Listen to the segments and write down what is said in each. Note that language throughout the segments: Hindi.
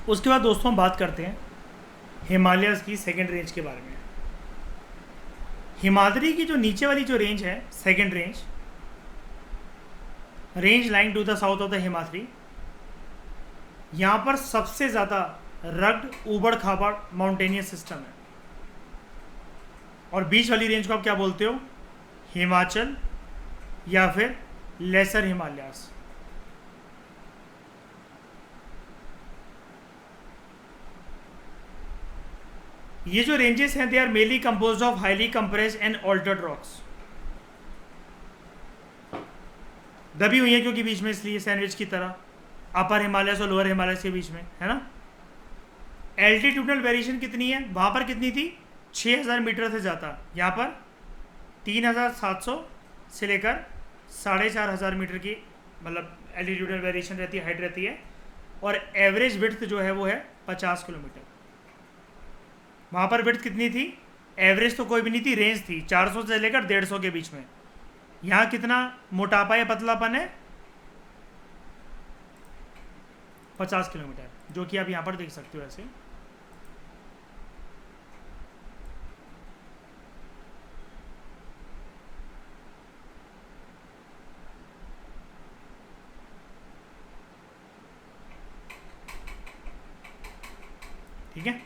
उसके बाद दोस्तों हम बात करते हैं हिमालयस की सेकेंड रेंज के बारे में। हिमाद्री की जो नीचे वाली जो रेंज है, second range line to the south of the Himadri, यहाँ पर सबसे ज़्यादा रग्ड ऊबड़ खाबड़ माउंटेनियस सिस्टम है। और बीच वाली रेंज को आप क्या बोलते हो? हिमाचल या फिर लेसर हिमालयास। ये जो रेंजेस हैं they are mainly composed of highly compressed and altered rocks. दबी हुई है क्योंकि बीच में, इसलिए सैंडविच की तरह, अपर हिमालयस और लोअर हिमालयस के बीच में, है ना। एल्टीट्यूडनल वेरिएशन कितनी है? वहाँ पर कितनी थी? 6000 मीटर से ज़्यादा। यहाँ पर 3700 से लेकर 4500 मीटर की मतलब एल्टीट्यूडनल वेरिएशन रहती है, हाइट रहती है। और एवरेज विड्थ जो है वो है 50 किलोमीटर। वहाँ पर विड्थ कितनी थी? एवरेज तो कोई भी नहीं थी, रेंज थी 400 से लेकर 150 के बीच में। यहाँ कितना मोटापा या पतलापन है? 50 किलोमीटर, जो कि आप यहाँ पर देख सकते हो ऐसे। ठीक है।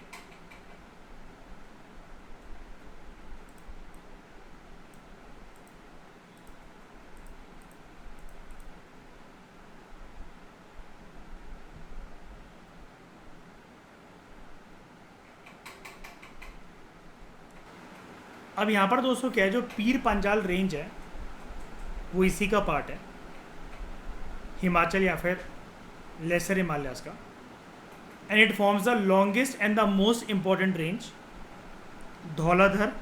अब यहाँ पर दोस्तों क्या है, जो पीर पंजाल रेंज है वो इसी का पार्ट है, हिमाचल या फिर लेसर हिमालयास का। And it forms the longest and the most important range. Dhauladhar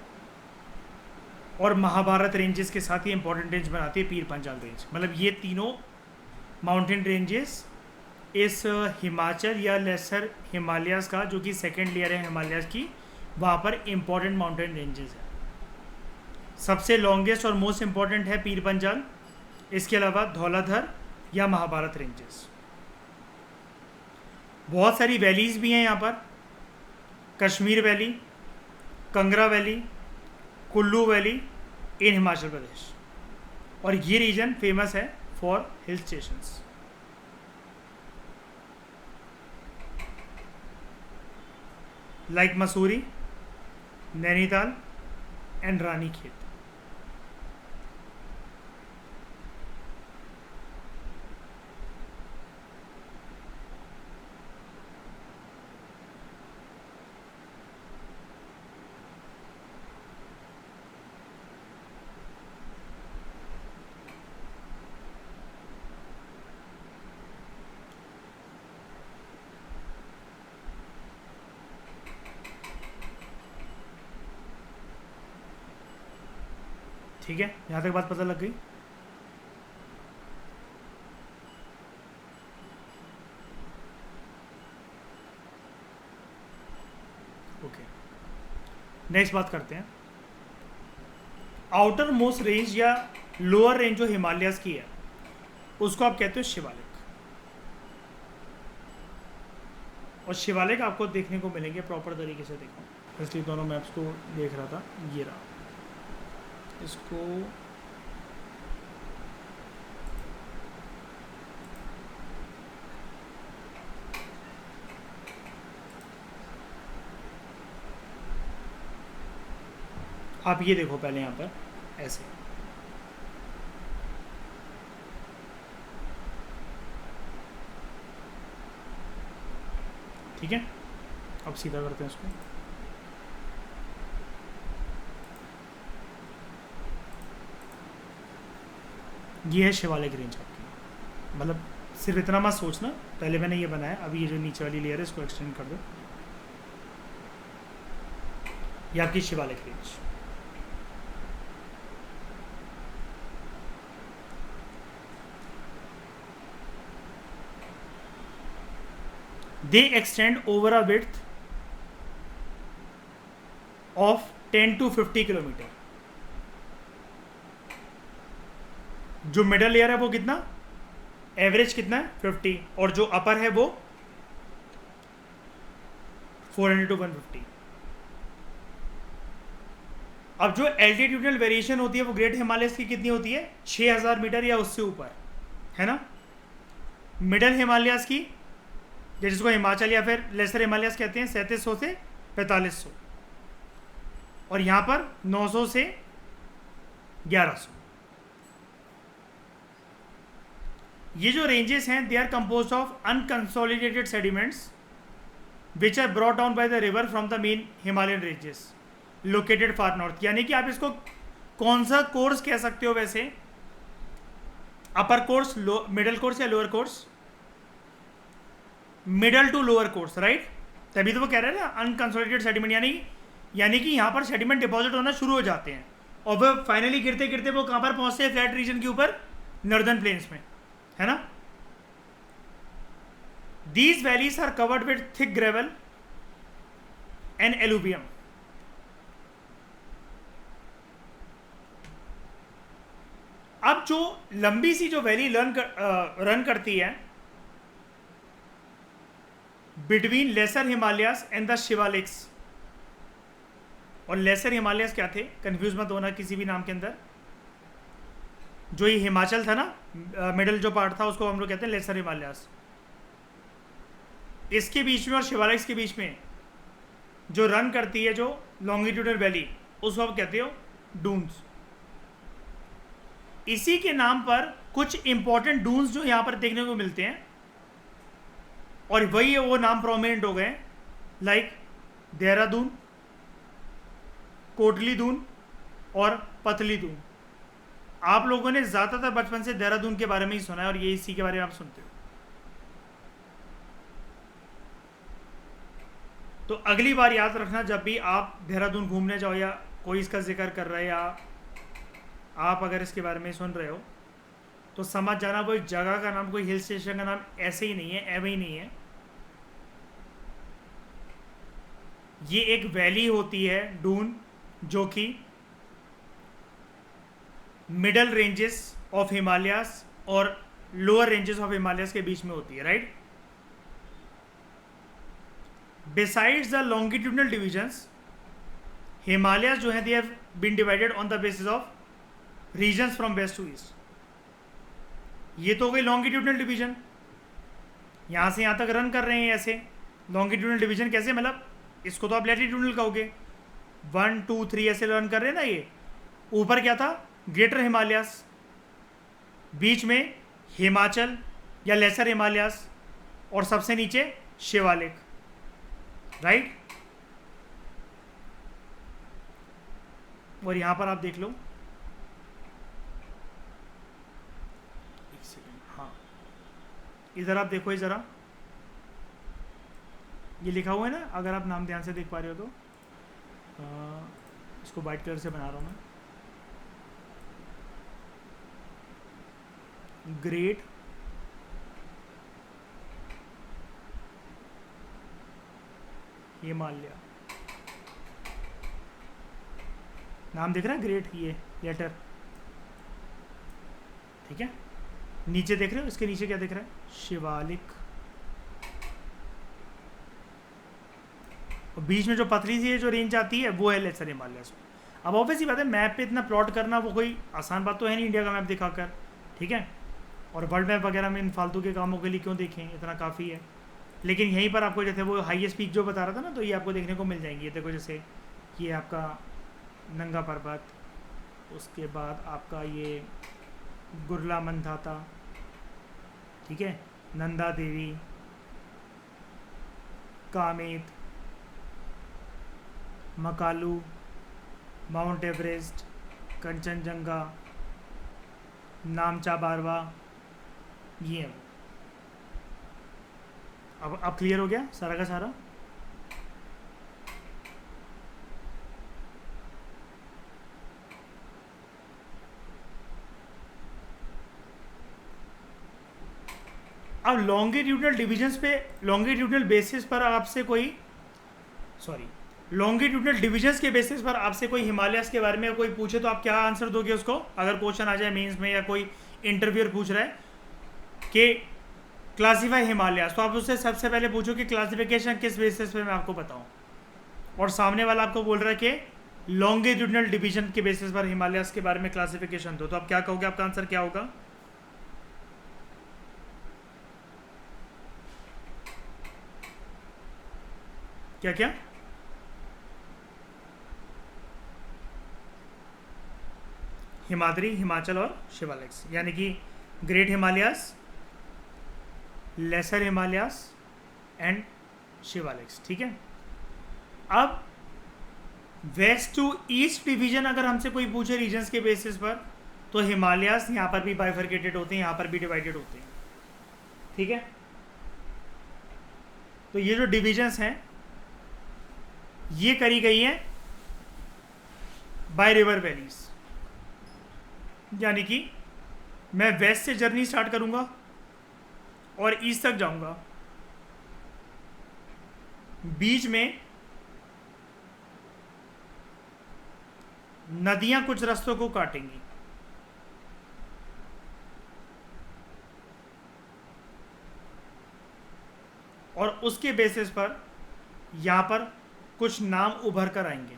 और महाभारत रेंजेस के साथ ये इंपॉर्टेंट रेंज बनाती है पीर पंजाल रेंज। मतलब ये तीनों माउंटेन रेंजेस इस हिमाचल या लेसर हिमालयास का, जो कि सेकेंड लेयर है हिमालयास की, वहाँ पर इम्पॉर्टेंट माउंटेन रेंजेस है। सबसे लॉन्गेस्ट और मोस्ट इम्पॉर्टेंट है पीर पंजाल, इसके अलावा धौलाधर या महाभारत रेंजेस। बहुत सारी वैलीज़ भी हैं यहाँ पर, Kashmir valley, Kangra valley, Kullu valley in Himachal Pradesh. और ये रीजन फेमस है for hill stations. Like Mussoorie, Nainital and Ranikhet. ठीक है, यहाँ तक बात पता लग गई। ओके, नेक्स्ट बात करते हैं। आउटर मोस्ट रेंज या लोअर रेंज जो हिमालयास की है उसको आप कहते हो शिवालिक। और शिवालिक आपको देखने को मिलेंगे, प्रॉपर तरीके से देखो, इसलिए दोनों मैप्स को देख रहा था। ये रहा, इसको आप ये देखो पहले यहाँ पर ऐसे, ठीक है। अब सीधा करते हैं इसको। ये है शिवालिक रेंज आपकी। मतलब सिर्फ इतना मत सोचना, पहले मैंने ये बनाया, अभी ये जो नीचे वाली लेयर है इसको एक्सटेंड कर दो। ये आपकी Shivalik range. They extend over a width of 10 to 50 kilometre. जो मिडल लेयर है वो कितना, एवरेज कितना है 50, और जो अपर है वो 400 to 150। अब जो एल्टीट्यूडनल वेरिएशन होती है वो ग्रेट हिमालयस की कितनी होती है? 6000 मीटर या उससे ऊपर, है ना। मिडल हिमालयस की, जिसको हिमाचल या फिर लेसर हिमालयस कहते हैं, 3700 से 4500, और यहाँ पर 900 से 1100। ये जो रेंजेस हैं they are compose of unconsolidated sediments which are brought down by the river from the main Himalayan ranges located far north. यानी कि आप इसको कौन सा कोर्स कह सकते हो वैसे? अपर कोर्स, मिडल कोर्स या lower course? Middle to lower course, right. तभी तो वो कह रहे हैं ना अनकंसोलिडेटेड सेडिमेंट, यानी कि यहाँ पर सेडिमेंट डिपॉजिट होना शुरू हो जाते हैं और वो फाइनली गिरते गिरते वो कहाँ पर पहुँचते हैं? फ्लैट रीजन के ऊपर, नॉर्दर्न प्लेन्स में, है ना। These valleys are covered with thick gravel and alluvium. अब जो लंबी सी जो वैली रन करती है between lesser Himalayas and the Shivaliks, और लेसर हिमालयस क्या थे, कंफ्यूज मत होना किसी भी नाम के अंदर। जो ये हिमाचल था ना, मिडल जो पार्ट था उसको हम लोग कहते हैं लेसर हिमालयस। इसके बीच में और शिवालिक्स के बीच में जो रन करती है जो लॉन्गिट्यूडनल वैली, उसको आप कहते हो डून्स। इसी के नाम पर कुछ इंपॉर्टेंट डून्स जो यहाँ पर देखने को मिलते हैं, और वही वो नाम प्रोमिनेंट हो गए, लाइक देहरादून, कोटली दून और पतली दून। आप लोगों ने ज़्यादातर बचपन से देहरादून के बारे में ही सुना है और ये इसी के बारे में आप सुनते हो। तो अगली बार याद रखना, जब भी आप देहरादून घूमने जाओ या कोई इसका जिक्र कर रहा है या आप अगर इसके बारे में सुन रहे हो, तो समझ जाना वो एक जगह का नाम, कोई हिल स्टेशन का नाम ऐसे ही नहीं है, एवं ही नहीं है। ये एक वैली होती है डून, जो कि मिडल रेंजेस ऑफ हिमालयास और लोअर रेंजेस ऑफ हिमालयास के बीच में होती है, right. Besides the longitudinal divisions, Himalayas जो है they have been divided on the basis of regions from west to east. ये तो हो गई लॉन्गिट्यूडनल डिवीजन, यहाँ से यहाँ तक रन कर रहे हैं ऐसे। लॉन्गिट्यूडनल डिवीजन कैसे, मतलब इसको तो आप लैटिट्यूडनल कहोगे, 1 2 3 ऐसे रन कर रहे हैं ना। ये ऊपर क्या था? ग्रेटर हिमालयास, बीच में हिमाचल या लेसर हिमालयास, और सबसे नीचे शिवालिक, राइट। और यहाँ पर आप देख लो, एक सेकेंड, हाँ इधर आप देखो, ज़रा ये लिखा हुआ है ना, अगर आप नाम ध्यान से देख पा रहे हो तो इसको वाइट कलर से बना रहा हूँ मैं। ग्रेट हिमालय, नाम दिख रहा है ग्रेट, ये लेटर, ठीक है। नीचे देख रहे हो, इसके नीचे क्या दिख रहा है? शिवालिक। और बीच में जो पतली सी जो रेंज आती है वो है लेसर हिमालयस। अब ऑब्वियसली बात है, मैप पे इतना प्लॉट करना वो कोई आसान बात तो है नहीं, इंडिया का मैप दिखाकर, ठीक है। और वर्ल्ड मैप वगैरह में इन फालतू के कामों के लिए क्यों देखें, इतना काफ़ी है। लेकिन यहीं पर आपको जैसे वो हाईएस्ट पीक जो बता रहा था ना, तो ये आपको देखने को मिल जाएंगी। ये देखो, जैसे ये आपका नंगा पर्वत, उसके बाद आपका ये गुरला मंदाता, ठीक है, नंदा देवी, कामेत, मकालू, माउंट एवरेस्ट, कंचनजंगा, नामचा बारवा, ये है। अब क्लियर हो गया सारा का सारा? अब लॉन्गिट्यूडनल डिविजन्स पे, लॉन्गिट्यूडनल बेसिस पर आपसे कोई, लॉन्गिट्यूडनल डिविजन्स के बेसिस पर आपसे कोई हिमालयस के बारे में कोई पूछे तो आप क्या आंसर दोगे उसको? अगर क्वेश्चन आ जाए मेंस में या कोई इंटरव्यूअर पूछ रहा है कि क्लासीफाई हिमालयास, तो आप उससे सबसे पहले पूछो कि क्लासिफिकेशन किस बेसिस पे मैं आपको बताऊं, और सामने वाला आपको बोल रहा है कि लॉन्गिट्यूडनल डिवीजन के बेसिस पर हिमालयास के बारे में क्लासिफिकेशन दो, तो आप क्या कहोगे, आपका आंसर क्या होगा? क्या क्या? हिमाद्री, हिमाचल और शिवालिक्स, यानी कि great Himalayas, lesser Himalayas and Shivaliks, ठीक है। अब वेस्ट टू ईस्ट डिवीजन अगर हमसे कोई पूछे रीजन्स के बेसिस पर, तो हिमालयास यहाँ पर भी बाइफर्केटेड होते हैं, यहाँ पर भी डिवाइडेड होते हैं, ठीक है। तो ये जो डिविजन्स हैं ये करी गई हैं बाय रिवर वैलीज, यानी कि मैं वेस्ट से जर्नी स्टार्ट करूंगा और ईस्ट तक जाऊंगा, बीच में नदियां कुछ रास्तों को काटेंगी, और उसके बेसिस पर यहां पर कुछ नाम उभर कर आएंगे,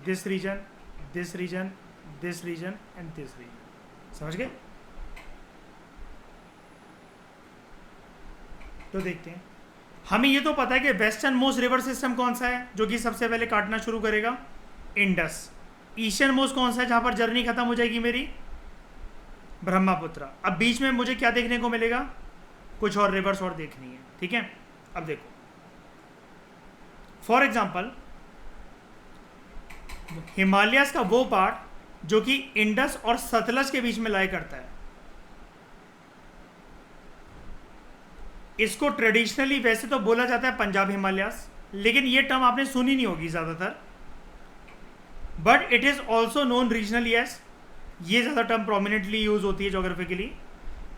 this region, this region, this region and this region. समझ गए? तो देखते हैं, हमें ये तो पता है कि वेस्टर्न मोस्ट रिवर सिस्टम कौन सा है जो कि सबसे पहले काटना शुरू करेगा, इंडस। ईस्टर्न मोस्ट कौन सा है जहां पर जर्नी खत्म हो जाएगी मेरी, ब्रह्मपुत्र। अब बीच में मुझे क्या देखने को मिलेगा, कुछ और रिवर्स और देखनी है, ठीक है। अब देखो, फॉर एग्जाम्पल हिमालयस का वो पार्ट जो कि इंडस और सतलज के बीच में लाई करता है, इसको ट्रेडिशनली वैसे तो बोला जाता है पंजाब हिमालयस, लेकिन ये टर्म आपने सुनी नहीं होगी ज़्यादातर, but it is also known regionally as, ये ज़्यादा टर्म प्रोमिनेंटली यूज होती है जोग्राफिकली,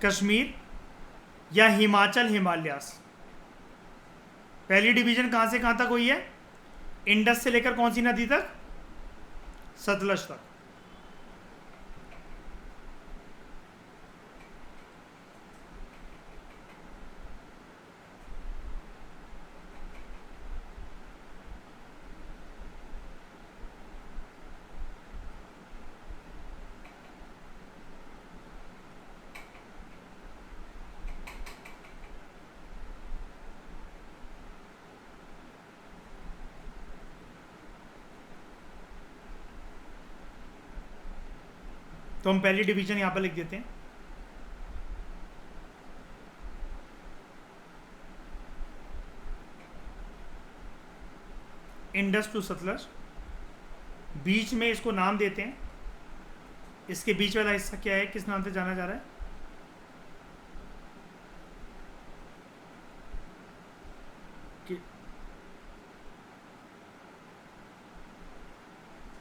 कश्मीर या हिमाचल हिमालयस। पहली डिवीजन कहाँ से कहाँ तक हुई है, इंडस से लेकर कौन सी नदी तक, सतलज तक। तो हम पहली डिवीजन यहां पर लिख देते हैं, इंडस टू सतलज। बीच में इसको नाम देते हैं, इसके बीच वाला हिस्सा क्या है, किस नाम से जाना जा रहा है,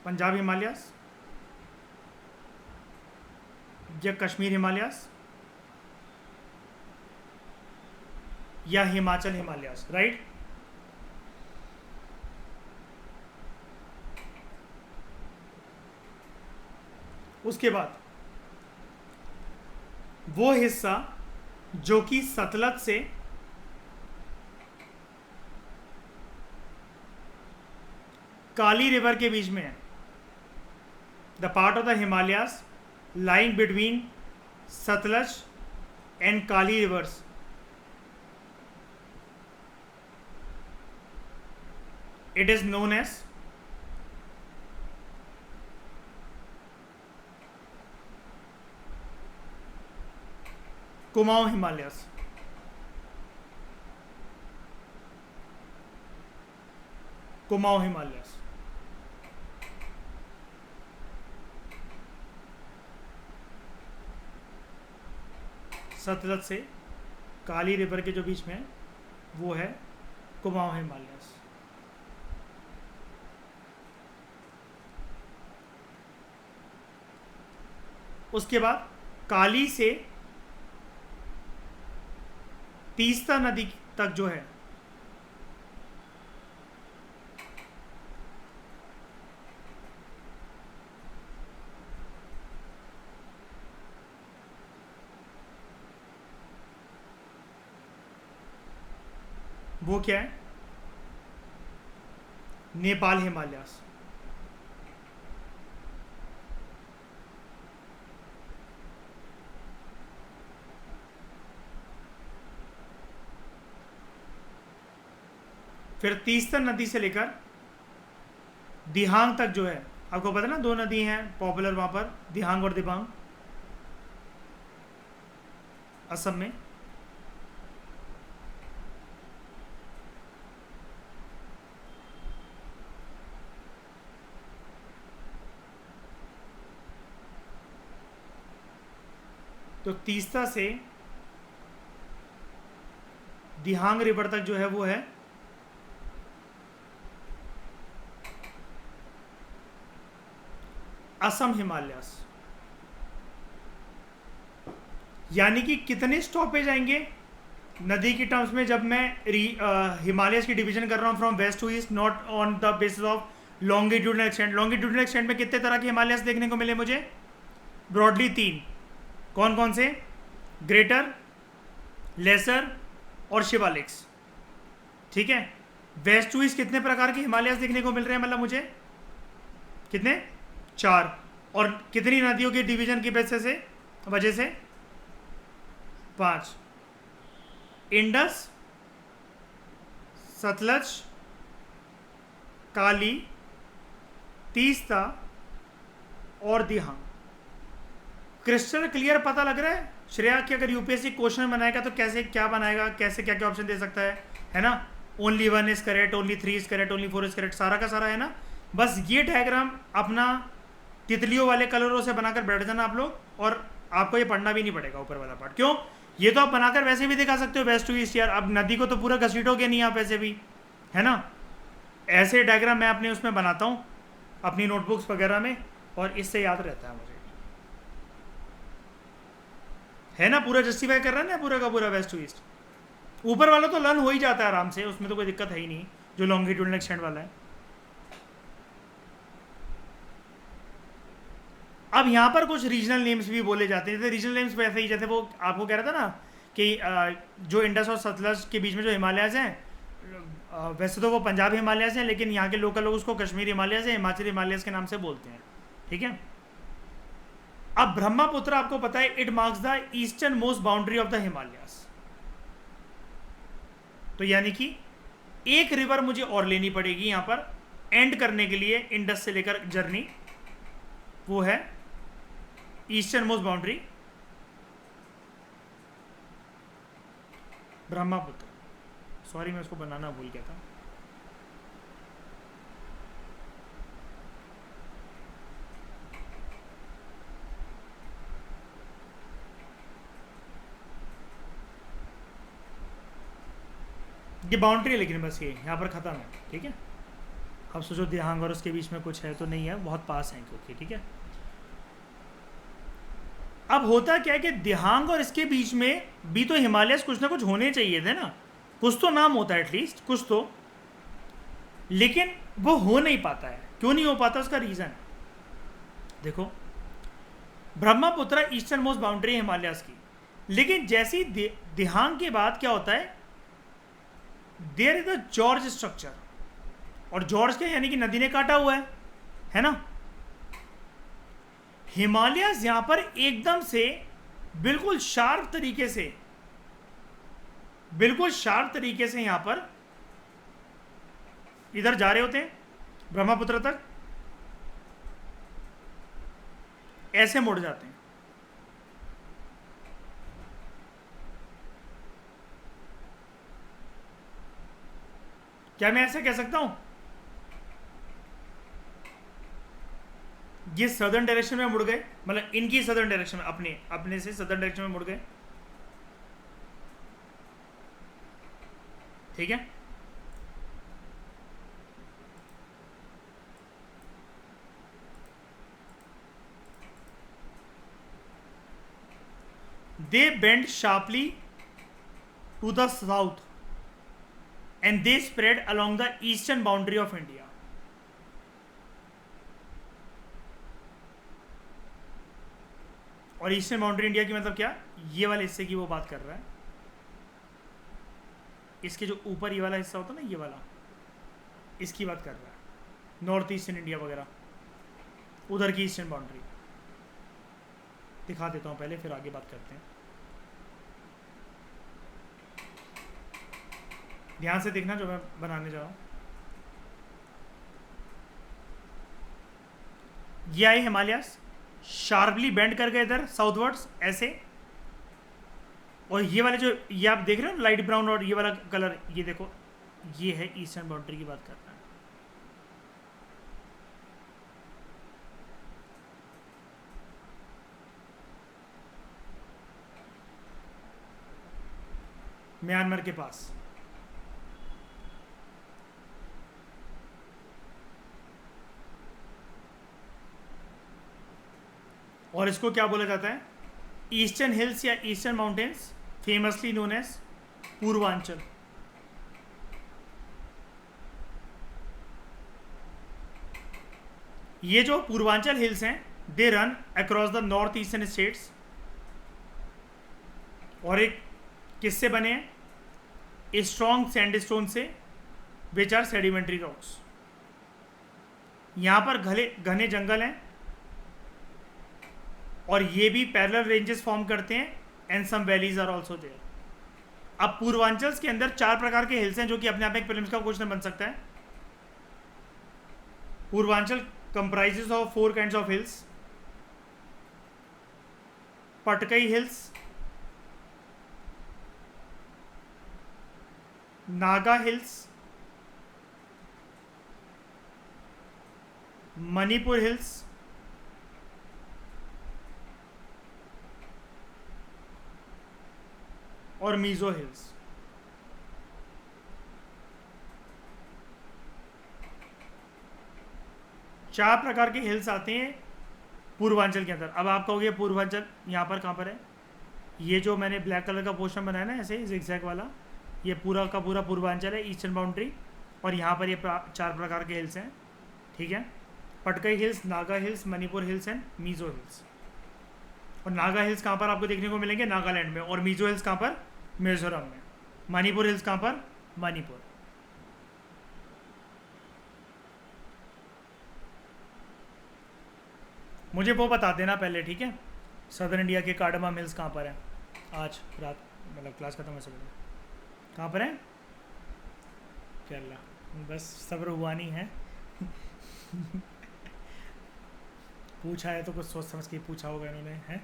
पंजाब हिमालयस या कश्मीर हिमालयस या हिमाचल हिमालयस, राइट। उसके बाद वो हिस्सा जो कि सतलज से काली रिवर के बीच में है, the part of the Himalayas lying between Satluj and Kali rivers, it is known as Kumaon Himalayas। Kumaon Himalayas. Sutlej से काली रिवर के जो बीच में वो है कुमाऊं हिमालयस। उसके बाद काली से तीस्ता नदी तक जो है वो क्या है? नेपाल हिमालयास। फिर तीस्ता नदी से लेकर दिहांग तक जो है, आपको पता ना 2 नदी हैं पॉपुलर वहां पर, दिहांग और दिबांग, असम में। तो तीस्ता से दिहांग रिवर तक जो है वो है असम हिमालयास। यानी कि कितने स्टॉपेज आएंगे नदी की टर्म्स में जब मैं हिमालयस की डिवीजन कर रहा हूँ from west to east, not on the basis of longitudinal extent. Longitudinal extent में कितने तरह के हिमालयस देखने को मिले मुझे? ब्रॉडली 3। कौन कौन से? ग्रेटर, लेसर और शिवालिक्स। ठीक है। वेस्ट टू ईस्ट कितने प्रकार के हिमालयस देखने को मिल रहे हैं, मतलब मुझे कितने? 4। और कितनी नदियों के डिवीजन की वजह से 5। इंडस, सतलज, काली, तीस्ता और दिहांग। क्रिस्टल क्लियर पता लग रहा है श्रेया कि अगर यूपीएससी क्वेश्चन बनाएगा तो कैसे क्या बनाएगा, कैसे क्या क्या ऑप्शन दे सकता है ना? Only 1 is correct, only 3 is correct, only 4 is correct, सारा का सारा है ना। बस ये डायग्राम अपना तितलियों वाले कलरों से बनाकर बैठ जाना आप लोग, और आपको ये पढ़ना भी नहीं पड़ेगा ऊपर वाला पार्ट। क्यों? ये तो आप बनाकर वैसे भी दिखा सकते हो वेस्ट टू ईस्ट यार। अब नदी को तो पूरा घसीटोगे नहीं आप ऐसे भी, है ना। ऐसे डायग्राम मैं अपने उसमें बनाता हूँ अपनी नोटबुक्स वगैरह में, और इससे याद रहता है मुझे, है ना। पूरा जस्टिफाई कर रहा है ना पूरा का पूरा वेस्ट टू ईस्ट। ऊपर वाला तो लर्न हो ही जाता है आराम से, उसमें तो कोई दिक्कत है ही नहीं, जो लॉन्गिट्यूडनल एक्सटेंट वाला है। अब यहाँ पर कुछ रीजनल नेम्स भी बोले जाते हैं, जैसे रीजनल नेम्स वैसे ही, जैसे वो आपको कह रहा था ना कि जो इंडस और सतलज के बीच में जो हिमालयाज हैं, वैसे तो वो पंजाब हिमालयाज हैं, लेकिन यहाँ के लोकल लोग उसको कश्मीर हिमालयाज या हिमाचल हिमालयाज के नाम से बोलते हैं। ठीक है। अब ब्रह्मपुत्र आपको पता है it marks the eastern most boundary of the Himalayas. तो यानी कि एक रिवर मुझे और लेनी पड़ेगी यहाँ पर एंड करने के लिए इंडस से लेकर जर्नी, वो है eastern most boundary Brahmaputra. Sorry मैं उसको बनाना भूल गया था। ये बाउंड्री है, लेकिन बस ये यहाँ पर ख़त्म है। ठीक है। अब सोचो दिहांग और उसके बीच में कुछ है तो नहीं है, बहुत पास है क्योंकि। ठीक है। अब होता क्या है कि दिहांग और इसके बीच में भी तो हिमालयस कुछ ना कुछ होने चाहिए थे ना, कुछ तो नाम होता है एटलीस्ट, कुछ तो, लेकिन वो हो नहीं पाता है। क्यों नहीं हो पाता? उसका रीज़न देखो, ब्रह्मपुत्र ईस्टर्न मोस्ट बाउंड्री है हिमालयस की, लेकिन जैसी दिहांग के बाद क्या होता है, there is the gorge structure. और जॉर्ज क्या, यानी कि नदी ने काटा हुआ है ना। हिमालयस यहां पर एकदम से बिल्कुल शार्प तरीके से यहां पर इधर जा रहे होते हैं ब्रह्मपुत्र तक, ऐसे मुड़ जाते हैं। क्या मैं ऐसे कह सकता हूं ये सदर्न डायरेक्शन में मुड़ गए, मतलब इनकी सदर्न डायरेक्शन में, अपने से सदर्न डायरेक्शन में मुड़ गए। ठीक है। They bend sharply to the south and they spread along the eastern boundary of India. और ईस्टर्न बाउंड्री इंडिया की मतलब क्या? ये वाले हिस्से की वो बात कर रहा है। इसके जो ऊपर ये वाला हिस्सा होता है ना, ये वाला, इसकी बात कर रहा है, नॉर्थ ईस्टर्न इंडिया वगैरह, उधर की ईस्टर्न बाउंड्री दिखा देता हूँ पहले, फिर आगे बात करते हैं। ध्यान से देखना जो मैं बनाने जा रहा हूँ। ये आए हिमालयास, शार्पली बेंड कर गए इधर साउथवर्ड्स ऐसे, और ये वाले जो ये आप देख रहे हो लाइट ब्राउन और ये वाला कलर, ये देखो ये है ईस्टर्न बाउंड्री की बात करता है। म्यांमार के पास। और इसको क्या बोला जाता है? ईस्टर्न हिल्स या eastern mountains, famously known as Purvanchal. ये जो पूर्वांचल हिल्स हैं, they run across the north eastern states, और एक किससे बने हैं? स्ट्रॉन्ग सैंडस्टोन से, विच आर सेडिमेंट्री रॉक्स। यहां पर घने जंगल हैं, और ये भी पैरेलल रेंजेस फॉर्म करते हैं, and some valleys are also there. अब पूर्वांचल के अंदर 4 प्रकार के हिल्स हैं, जो कि अपने आप में एक प्रीलिम्स का क्वेश्चन बन सकता है। Purvanchal comprises of 4 kinds of hills: Patkai hills, Naga hills, Manipur hills, और मिजो हिल्स। चार प्रकार के हिल्स आते हैं पूर्वांचल के अंदर। अब आप कहोगे पूर्वांचल यहाँ पर कहाँ पर है? ये जो मैंने ब्लैक कलर का पोर्शन बनाया ना ऐसे जिगजैग वाला, ये पूरा का पूरा पूर्वांचल है, ईस्टर्न बाउंड्री, और यहाँ पर ये 4 प्रकार के हिल्स हैं, ठीक है? Patkai hills, Naga hills, Manipur hills and Mizo hills. और नागा हिल्स कहाँ पर आपको देखने को मिलेंगे? नागालैंड में। और मिजो हिल्स कहाँ पर? मिजोरम में। मणिपुर हिल्स कहाँ पर? मणिपुर। मुझे वो बता देना पहले, ठीक है? सदर्न इंडिया के कार्डमम हिल्स कहाँ पर है? आज रात मतलब क्लास खत्म हो सकता, कहाँ पर है? केरला। बस सब्र हुआ नहीं है। पूछा है तो कुछ सोच समझ के पूछा होगा इन्होंने, है?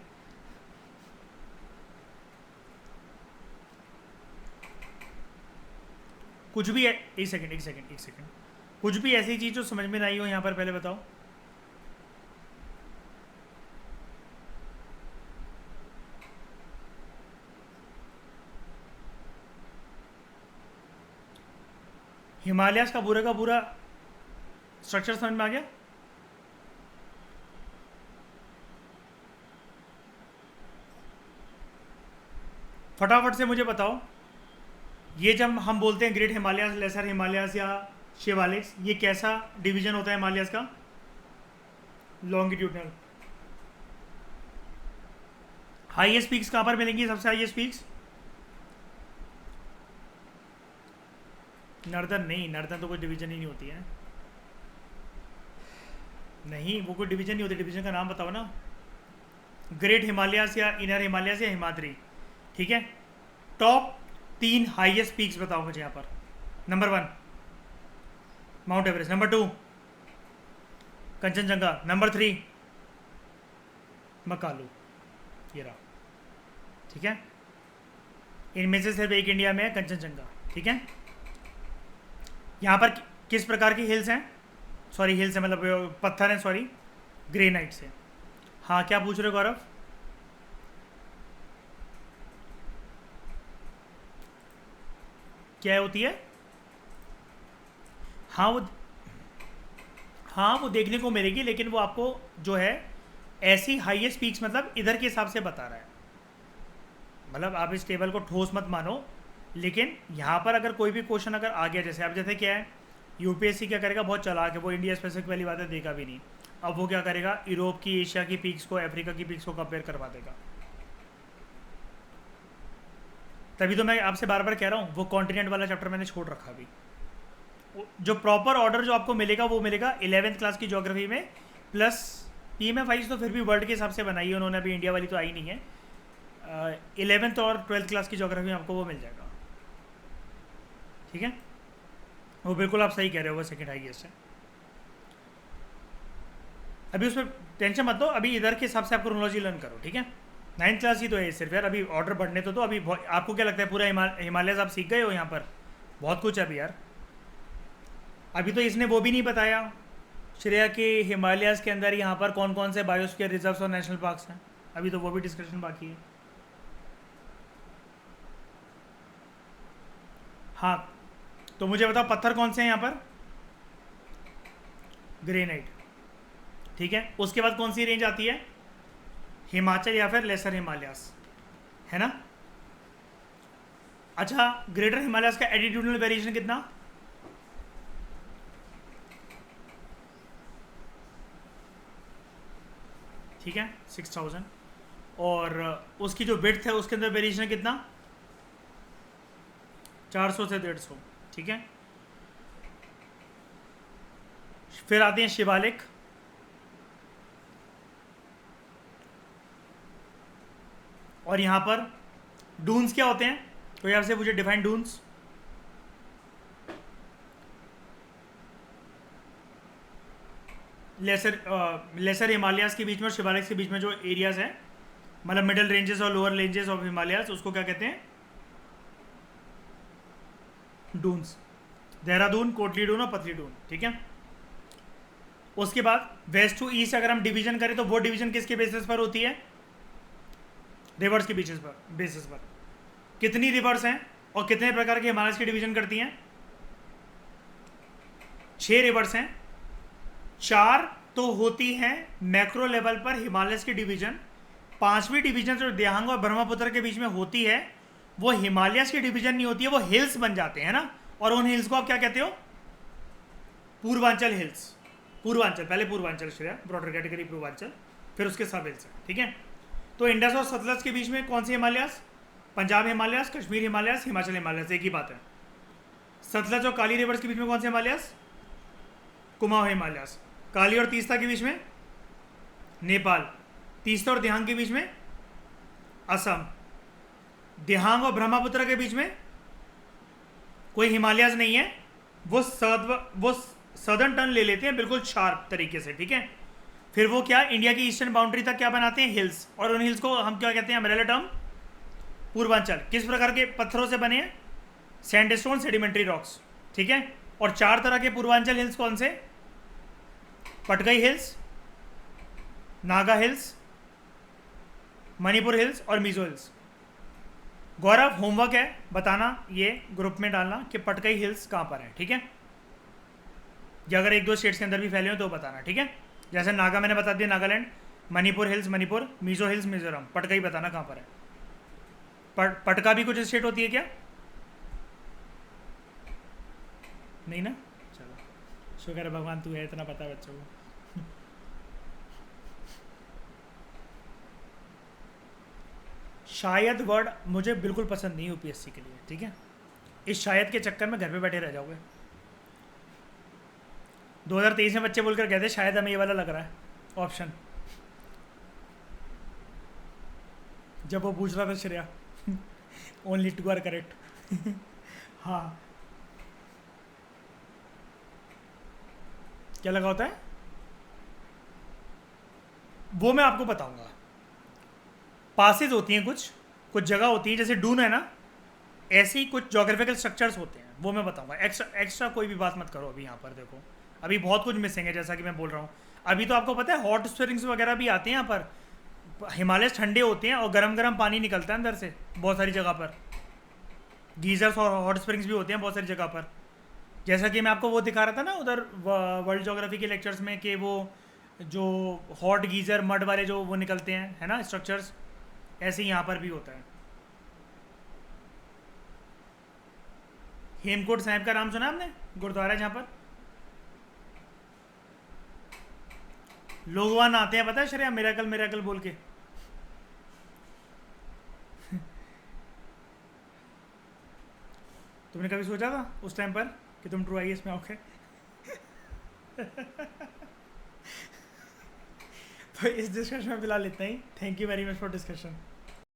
कुछ भी है, एक सेकंड, कुछ भी ऐसी चीज़ जो समझ में नहीं हो यहाँ पर पहले बताओ। हिमालयास का पूरा स्ट्रक्चर समझ में आ गया? फटाफट से मुझे बताओ, ये जब हम बोलते हैं ग्रेट हिमालयास, लेसर हिमालयास या शिवालिक्स, ये कैसा डिवीजन होता है हिमालयास का? लॉन्गिट्यूडनल। हाईएस्ट पीक्स कहाँ पर मिलेंगी? सबसे हाईएस्ट पीक्स नर्दन नहीं, नर्दन तो कोई डिवीजन ही नहीं होती है। नहीं, वो कोई डिवीजन नहीं होती। डिवीजन का नाम बताओ ना। ग्रेट हिमालयास या इनर हिमालयास या हिमाद्री, ठीक है? टॉप 3 हाईएस्ट पीक्स बताओ मुझे यहाँ पर। Number 1 mount Everest, number 2 Kanchenjunga, number 3 Makalu. ये रहा, ठीक है? इनमें से सिर्फ एक इंडिया में है, कंचनजंगा, ठीक है? यहाँ पर किस प्रकार की हिल्स हैं? सॉरी हिल्स है मतलब पत्थर हैं, सॉरी ग्रेनाइट से। हाँ, क्या पूछ रहे हो गौरव? क्या होती है? हाँ वो देखने को मिलेगी, लेकिन वो आपको जो है ऐसी हाईएस्ट पीक्स मतलब इधर के हिसाब से बता रहा है। मतलब आप इस टेबल को ठोस मत मानो, लेकिन यहाँ पर अगर कोई भी क्वेश्चन अगर आ गया, जैसे अब जैसे क्या है, यूपीएससी क्या करेगा, बहुत चालाक है वो, इंडिया स्पेसिफिक वाली बातें देगा भी नहीं। अब वो क्या करेगा, यूरोप की, एशिया की पीक्स को, अफ्रीका की पीक्स को कंपेयर करवा देगा। तभी तो मैं आपसे बार बार कह रहा हूँ, वो कॉन्टिनेंट वाला चैप्टर मैंने छोड़ रखा अभी। जो प्रॉपर ऑर्डर जो आपको मिलेगा वो मिलेगा 11th क्लास की ज्योग्राफी में, प्लस PMFIs तो फिर भी वर्ल्ड के हिसाब से बनाई है उन्होंने, अभी इंडिया वाली तो आई नहीं है। 11th और 12th क्लास की ज्योग्राफी में आपको वो मिल जाएगा, ठीक है। वो बिल्कुल आप सही कह रहे हो, वो सेकेंड हाईएस्ट है। अभी उसमें टेंशन मत लो, अभी इधर के हिसाब से आप क्रोनोलॉजी लर्न करो, ठीक है। 9th क्लास ही तो है सिर्फ यार, अभी ऑर्डर बढ़ने तो अभी आपको क्या लगता है पूरा हिमालय आप सीख गए हो? यहाँ पर बहुत कुछ है अभी यार। अभी तो इसने वो भी नहीं बताया श्रेया के हिमालयाज़ के अंदर यहाँ पर कौन कौन से बायोस्फीयर रिजर्व्स और नेशनल पार्क्स हैं, अभी तो वो भी डिस्कशन बाकी है। हाँ, तो मुझे बताओ पत्थर कौन से हैं यहाँ पर? ग्रेनाइट, ठीक है। उसके बाद कौन सी रेंज आती है? हिमाचल या फिर लेसर हिमालयास, है ना। अच्छा, ग्रेटर हिमालयास का एटीट्यूडनल वेरिएशन कितना? ठीक है, 6000। और उसकी जो विड्थ है उसके अंदर वेरिएशन कितना? 400 से 150, ठीक है। फिर आते हैं शिवालिक, और यहाँ पर डून्स क्या होते हैं? तो यहाँ से मुझे डिफाइन डून्स। लेसर हिमालयास के बीच में और शिवालिक्स के बीच में जो एरियाज हैं, मतलब मिडल रेंजेस और लोअर रेंजेस ऑफ हिमालयास, उसको क्या कहते हैं? डून्स। देहरादून, कोटली डून और पतली डून, ठीक है। उसके बाद वेस्ट टू ईस्ट अगर हम डिवीजन करें तो वो डिवीजन किसके बेसिस पर होती है? रिवर्स के बेसिस पर। कितनी रिवर्स हैं और कितने प्रकार के हिमालय की डिवीजन करती हैं? 6 रिवर्स हैं। 4 तो होती हैं मैक्रो लेवल पर हिमालय की डिवीजन। 5वीं डिवीजन जो देहांग और ब्रह्मपुत्र के बीच में होती है वो हिमालय की डिवीजन नहीं होती है, वो हिल्स बन जाते हैं ना। और उन हिल्स को आप क्या कहते हो? पूर्वांचल हिल्स। पूर्वांचल, पहले पूर्वांचल श्रेया, ब्रॉडर कैटेगरी पूर्वांचल, फिर उसके सब हिल्स, ठीक है। तो इंडस और सतलज के बीच में कौन से हिमालयास? पंजाब हिमालयास, कश्मीर हिमालयास, हिमाचल हिमालयास, एक ही बात है। सतलज और काली रिवर्स के बीच में कौन से हिमालयास? कुमाऊं हिमालयास। काली और तीस्ता के बीच में नेपाल। तीस्ता और दिहांग के बीच में असम। दिहांग और ब्रह्मपुत्र के बीच में कोई हिमालयास नहीं है, वो सदर्न टर्न ले लेते हैं बिल्कुल शार्प तरीके से, ठीक है। फिर वो क्या इंडिया की ईस्टर्न बाउंड्री तक क्या बनाते हैं? हिल्स। और उन हिल्स को हम क्या कहते हैं? Umbrella term Purvanchal. किस प्रकार के पत्थरों से बने हैं? सैंडस्टोन, सेडिमेंट्री रॉक्स, ठीक है। और 4 तरह के पूर्वांचल हिल्स कौन से? Patkai hills, Naga hills, Manipur hills और मिजो हिल्स। गौरव, होमवर्क है बताना, ये ग्रुप में डालना कि पटकई हिल्स कहाँ पर है, ठीक है। या अगर 1-2 स्टेट्स के अंदर भी फैले हो तो बताना, ठीक है। जैसे नागा मैंने बता दिया, नागालैंड। Manipur hills Manipur, Mizo hills Mizoram. पटकई बताना कहाँ पर है। पटका भी कुछ स्टेट होती है क्या? नहीं ना, चलो शुक्र है भगवान तू है, इतना पता है बच्चों को। शायद वर्ड मुझे बिल्कुल पसंद नहीं UPSC के लिए, ठीक है। इस शायद के चक्कर में घर पे बैठे रह जाओगे। 2023 में बच्चे बोलकर कहते शायद हमें ये वाला लग रहा है ऑप्शन, जब वो पूछ रहा था श्रेया ओनली 2 आर करेक्ट। हाँ, क्या लगा होता है वो मैं आपको बताऊंगा। पासेज होती हैं, कुछ जगह होती है, जैसे डून है ना, ऐसे ही कुछ जोग्राफिकल स्ट्रक्चर्स होते हैं, वो मैं बताऊंगा। एक्स्ट्रा कोई भी बात मत करो अभी। यहाँ पर देखो अभी बहुत कुछ मिसिंग है, जैसा कि मैं बोल रहा हूँ। अभी तो आपको पता है हॉट स्प्रिंग्स वगैरह भी आते हैं यहाँ पर। हिमालय ठंडे होते हैं और गरम गरम पानी निकलता है अंदर से बहुत सारी जगह पर। गीजर्स और हॉट स्प्रिंग्स भी होते हैं बहुत सारी जगह पर। जैसा कि मैं आपको वो दिखा रहा था ना उधर वर्ल्ड जोग्राफी के लेक्चर्स में, कि वो जो हॉट गीजर मड वाले जो वो निकलते हैं, है ना, स्ट्रक्चर्स, ऐसे ही यहाँ पर भी होता है। हेमकोट साहिब का नाम सुना आपने? गुरुद्वारा जहाँ पर लोग वहाँ नहाते हैं, पता है श्रेया, मिरेकल मिरेकल बोल के। तुमने कभी सोचा था उस टाइम पर कि तुम ट्रू IAS में आओगे? तो इस डिस्कशन में फिलहाल इतना ही। Thank you very much for discussion.